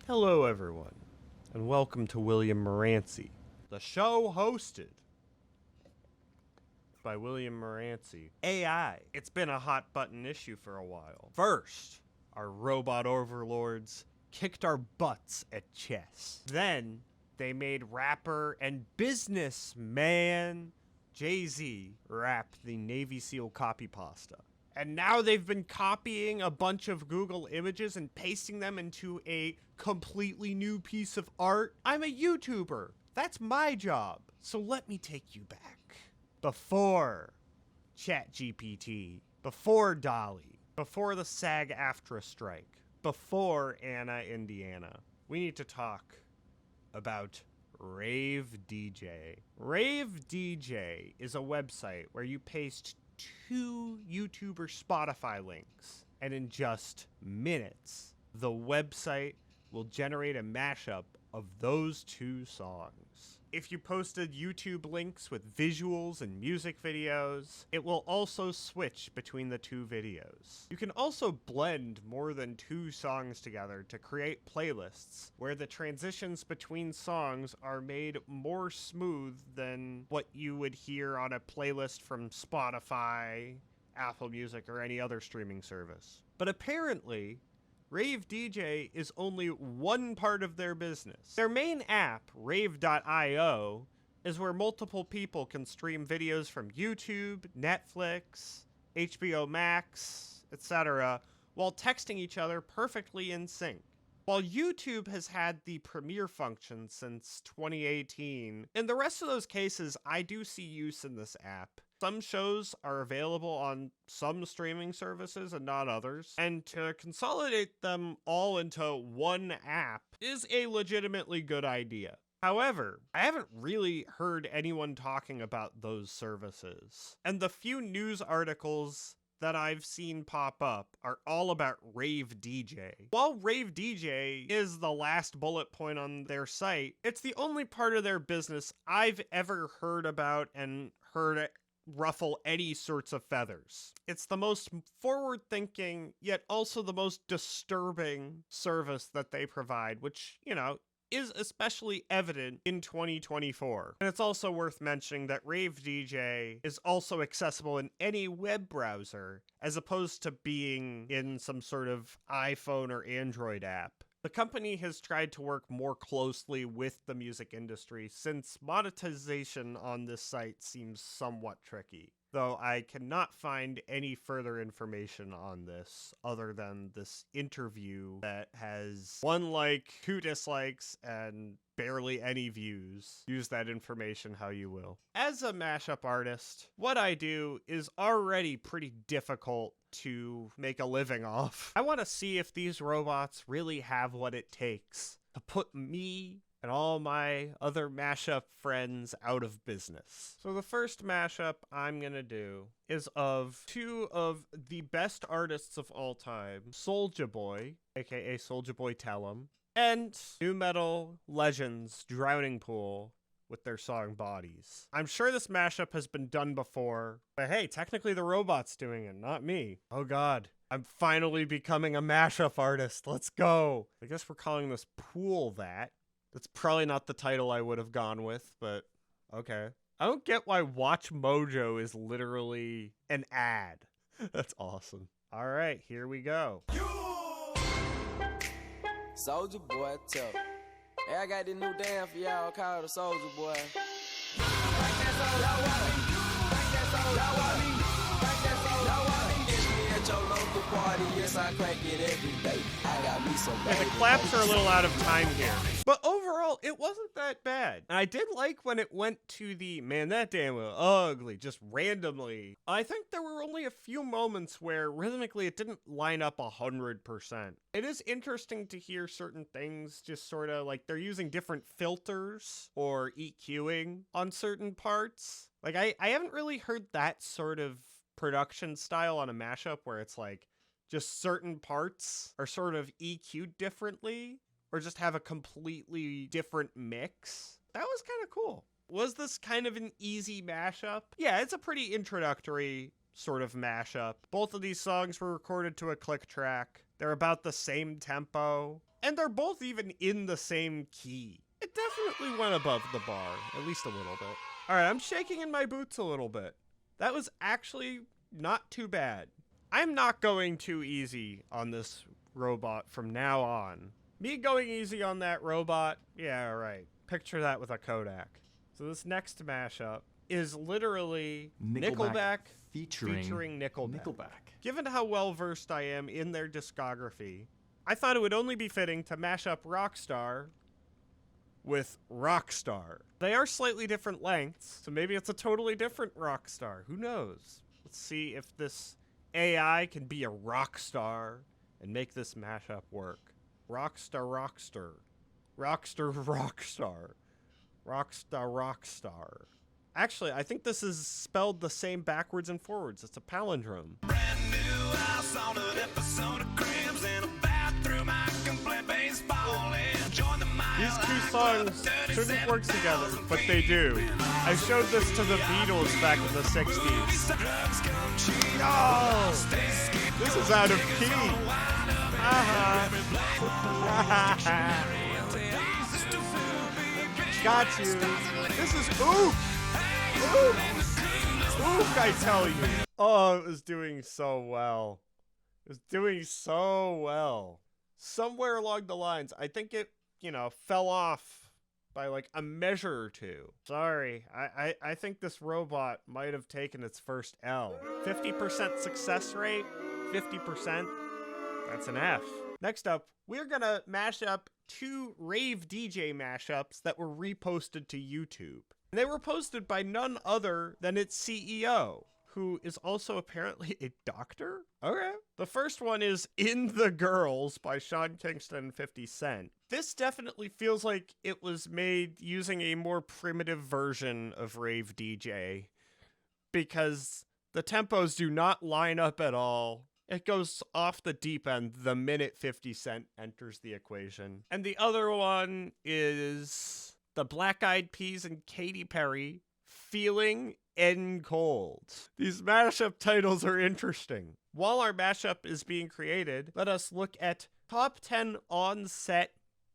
Hello, everyone, and welcome to William Maranci, the show hosted by William Maranci. AI. It's been a hot button issue for a while. First, our robot overlords kicked our butts at chess. Then, they made rapper and businessman Jay-Z rap the Navy SEAL copy pasta. And now they've been copying a bunch of Google images and pasting them into a completely new piece of art. I'm a YouTuber. That's my job. So let me take you back. Before ChatGPT, before Dolly, before the SAG-AFTRA strike, before Anna, Indiana, we need to talk about Rave DJ. Rave DJ is a website where you paste 2 YouTuber Spotify links, and in just minutes, the website will generate a mashup of those 2 songs. If you posted YouTube links with visuals and music videos, it will also switch between the 2 videos. You can also blend more than 2 songs together to create playlists where the transitions between songs are made more smooth than what you would hear on a playlist from Spotify, Apple Music, or any other streaming service. But apparently, Rave DJ is only one part of their business. Their main app, Rave.io, is where multiple people can stream videos from YouTube, Netflix, HBO Max, etc., while texting each other perfectly in sync. While YouTube has had the premiere function since 2018, in the rest of those cases, I do see use in this app. Some shows are available on some streaming services and not others, and to consolidate them all into one app is a legitimately good idea. However, I haven't really heard anyone talking about those services, and the few news articles that I've seen pop up are all about Rave DJ. While Rave DJ is the last bullet point on their site, it's the only part of their business I've ever heard about and heard it ruffle any sorts of feathers. It's the most forward-thinking, yet also the most disturbing service that they provide, which, is especially evident in 2024. And it's also worth mentioning that Rave DJ is also accessible in any web browser, as opposed to being in some sort of iPhone or Android app. The company has tried to work more closely with the music industry since monetization on this site seems somewhat tricky, though I cannot find any further information on this other than this interview that has 1 like, 2 dislikes, and barely any views. Use that information how you will. As a mashup artist, what I do is already pretty difficult to make a living off. I want to see if these robots really have what it takes to put me and all my other mashup friends out of business. So the first mashup I'm gonna do is of 2 of the best artists of all time, Soulja Boy, aka Soulja Boy Tell 'Em, and nu metal legends Drowning Pool with their song Bodies. I'm sure this mashup has been done before, but hey, technically the robot's doing it, not me. Oh god, I'm finally becoming a mashup artist. Let's go. I guess we're calling this Pool That. That's probably not the title I would have gone with, but okay. I don't get why Watch Mojo is literally an ad. That's awesome. All right, here we go. Soulja Boy, tough. Hey, I got this new dance for y'all called the Soulja Boy. Yeah, the claps are a little out of time here. But overall, it wasn't that bad. And I did like when it went to the, man, that damn was ugly, just randomly. I think there were only a few moments where rhythmically it didn't line up 100%. It is interesting to hear certain things just sort of like they're using different filters or EQing on certain parts. Like I haven't really heard that sort of production style on a mashup where it's like just certain parts are sort of EQ'd differently or just have a completely different mix. That was kind of cool. Was this kind of an easy mashup? Yeah, it's a pretty introductory sort of mashup. Both of these songs were recorded to a click track. They're about the same tempo, and they're both even in the same key. It definitely went above the bar, at least a little bit. All right, I'm shaking in my boots a little bit. That was actually not too bad. I'm not going too easy on this robot from now on. Me going easy on that robot, yeah, right. Picture that with a Kodak. So this next mashup is literally Nickelback featuring Nickelback. Given how well versed I am in their discography, I thought it would only be fitting to mash up Rockstar with Rockstar. They are slightly different lengths, so maybe it's a totally different Rockstar. Who knows? Let's see if this AI can be a rockstar and make this mashup work. Rockstar, Rockstar. Rockstar, Rockstar. Rockstar, Rockstar. Actually, I think this is spelled the same backwards and forwards. It's a palindrome. Brand new house on an episode of Cribs in a bathroom. I can play baseball and join the These two songs shouldn't work together, but they do. I showed this to the Beatles back in the 60s. Oh! This is out of key. Got you. This is Ook! Ook, I tell you. Oh, it was doing so well. It was doing so well. Somewhere along the lines, I think it, fell off by like a measure or two. Sorry, I think this robot might have taken its first L. 50% success rate, 50%, that's an F. Next up, we're gonna mash up 2 Rave DJ mashups that were reposted to YouTube. And they were posted by none other than its CEO, who is also apparently a doctor? Okay. The first one is In the Girls by Sean Kingston and 50 Cent. This definitely feels like it was made using a more primitive version of Rave DJ, because the tempos do not line up at all. It goes off the deep end the minute 50 Cent enters the equation. And the other one is the Black Eyed Peas and Katy Perry, Feeling N Cold. These mashup titles are interesting. While our mashup is being created, let us look at top 10 on-set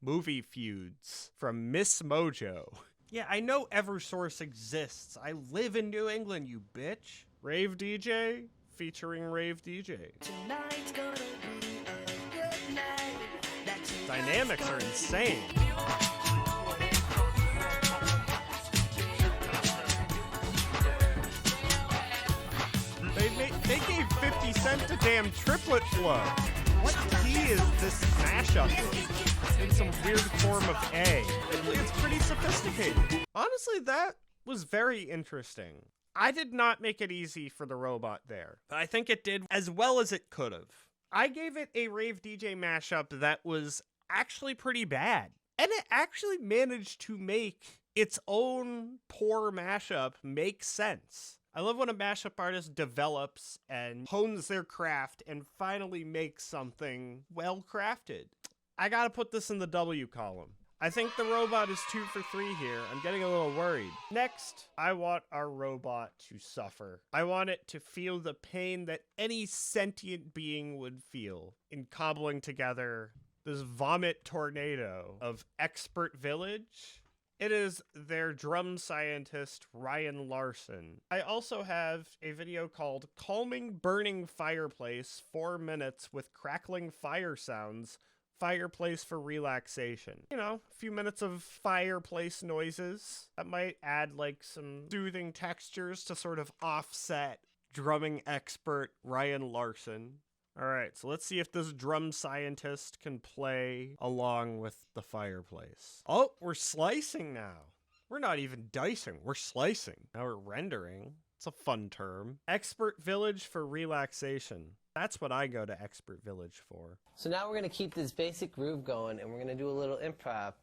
movie feuds from Miss Mojo. Yeah, I know Eversource exists. I live in New England, you bitch. Rave DJ featuring Rave DJ. Dynamics are insane. They gave 50 Cent a damn triplet flow. What key is this mashup in? In some weird form of A. It's pretty sophisticated. Honestly, that was very interesting. I did not make it easy for the robot there, but I think it did as well as it could have. I gave it a Rave DJ mashup that was actually pretty bad, and it actually managed to make its own poor mashup make sense. I love when a mashup artist develops and hones their craft and finally makes something well crafted. I gotta put this in the W column. I think the robot is 2 for 3 here. I'm getting a little worried. Next, I want our robot to suffer. I want it to feel the pain that any sentient being would feel in cobbling together this vomit tornado of Expert Village. It is their drum scientist, Ryan Larson. I also have a video called Calming Burning Fireplace, 4 minutes with crackling fire sounds, fireplace for relaxation. A few minutes of fireplace noises that might add like some soothing textures to sort of offset drumming expert Ryan Larson. All right, so let's see if this drum scientist can play along with the fireplace. Oh, we're slicing now. We're not even dicing, we're slicing. Now we're rendering. It's a fun term. Expert Village for relaxation. That's what I go to Expert Village for. So now we're gonna keep this basic groove going and we're gonna do a little improv.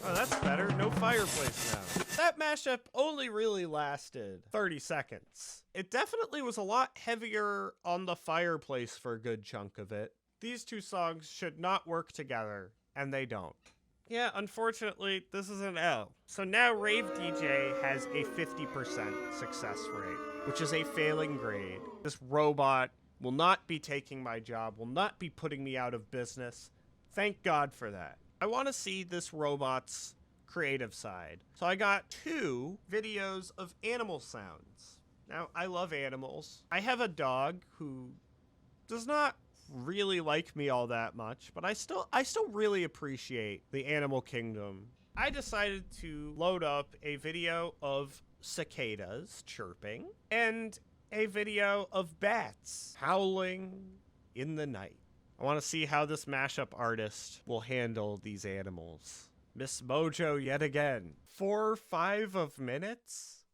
Oh, that's better. No fireplace now. That that mashup only really lasted 30 seconds. It definitely was a lot heavier on the fireplace for a good chunk of it. These two songs should not work together, and they don't. Yeah, unfortunately, this is an L. So now Rave DJ has a 50% success rate, which is a failing grade. This robot will not be taking my job, will not be putting me out of business. Thank God for that. I want to see this robot's creative side. So I got 2 videos of animal sounds. Now, I love animals. I have a dog who does not really like me all that much, but I still really appreciate the animal kingdom. I decided to load up a video of cicadas chirping and a video of bats howling in the night. I want to see how this mashup artist will handle these animals. Miss Mojo yet again. 4 or 5 of minutes?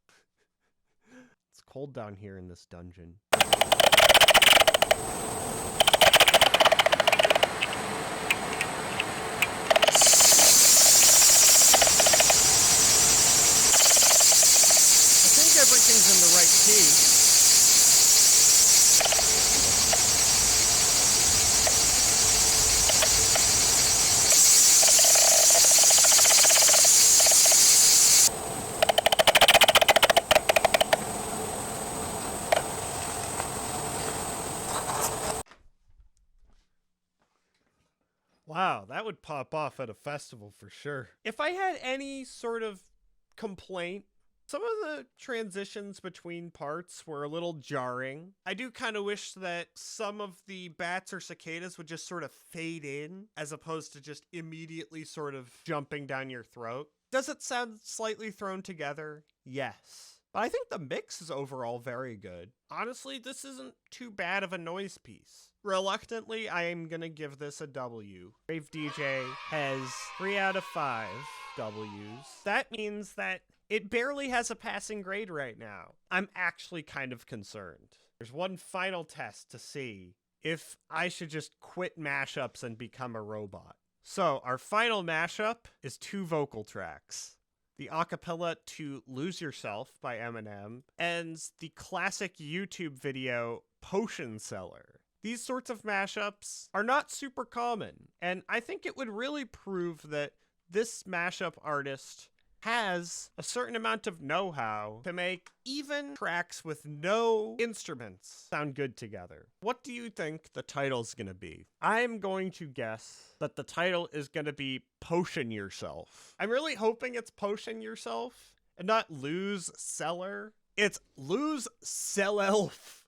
It's cold down here in this dungeon. Everything's in the right key. Wow, that would pop off at a festival for sure. If I had any sort of complaint, some of the transitions between parts were a little jarring. I do kind of wish that some of the bats or cicadas would just sort of fade in as opposed to just immediately sort of jumping down your throat. Does it sound slightly thrown together? Yes. But I think the mix is overall very good. Honestly, this isn't too bad of a noise piece. Reluctantly, I am gonna give this a W. Rave DJ has 3 out of 5 W's. That means that it barely has a passing grade right now. I'm actually kind of concerned. There's one final test to see if I should just quit mashups and become a robot. So our final mashup is 2 vocal tracks. The acapella to Lose Yourself by Eminem and the classic YouTube video Potion Seller. These sorts of mashups are not super common, and I think it would really prove that this mashup artist has a certain amount of know-how to make even tracks with no instruments sound good together. What do you think the title's gonna be? I'm going to guess that the title is gonna be Potion Yourself. I'm really hoping it's Potion Yourself and not Lose Seller. It's Lose Self.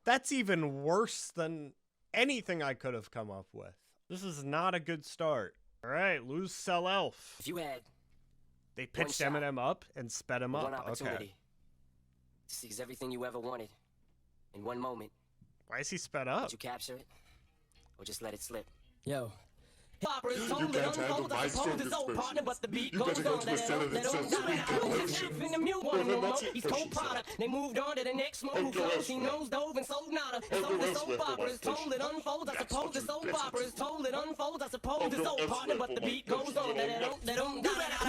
That's even worse than anything I could have come up with. This is not a good start. All right, Lose Self. If you had They pitched Eminem up and sped him up. one opportunity Okay. to seize everything you ever wanted in one moment, Why is he sped up? would you capture it or just let it slip? Yo. You can't handle my strongest versions. You better go to a cellar that sells sweet potions. He's co-product. They moved on to the next move. She knows dove and sold nada. So the soap opera is told, it unfolds. I suppose the soap opera is told, it unfolds. I suppose it's soap partner, but the beat goes on. They don't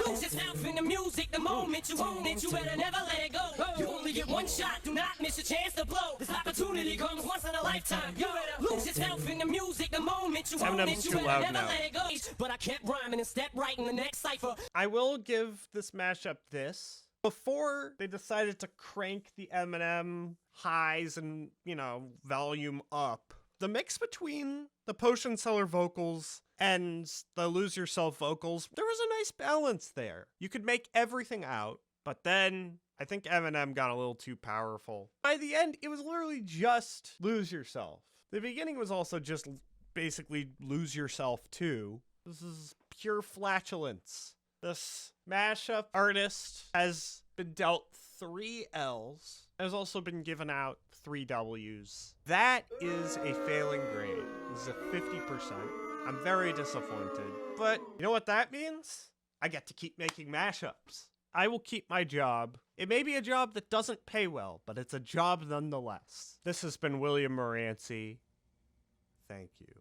lose yourself in the music the moment you own it. You better never let it go. You only get one shot. Do not miss a chance to blow. This opportunity comes once in a lifetime. You better lose yourself in the music the moment you own Eminem's it. too You loud better never now. let it go. But I kept rhyming and stepped right in the next cipher. I will give this mashup this. Before they decided to crank the Eminem highs and, volume up, the mix between the Potion Seller vocals and the Lose Yourself vocals, there was a nice balance there. You could make everything out, but then I think Eminem got a little too powerful. By the end, it was literally just Lose Yourself. The beginning was also just basically Lose Yourself too. This is pure flatulence. This mashup artist has been dealt 3 L's, has also been given out 3 W's. That is a failing grade. This is a 50%. I'm very disappointed. But you know what that means? I get to keep making mashups. I will keep my job. It may be a job that doesn't pay well, but it's a job nonetheless. This has been William Maranci. Thank you.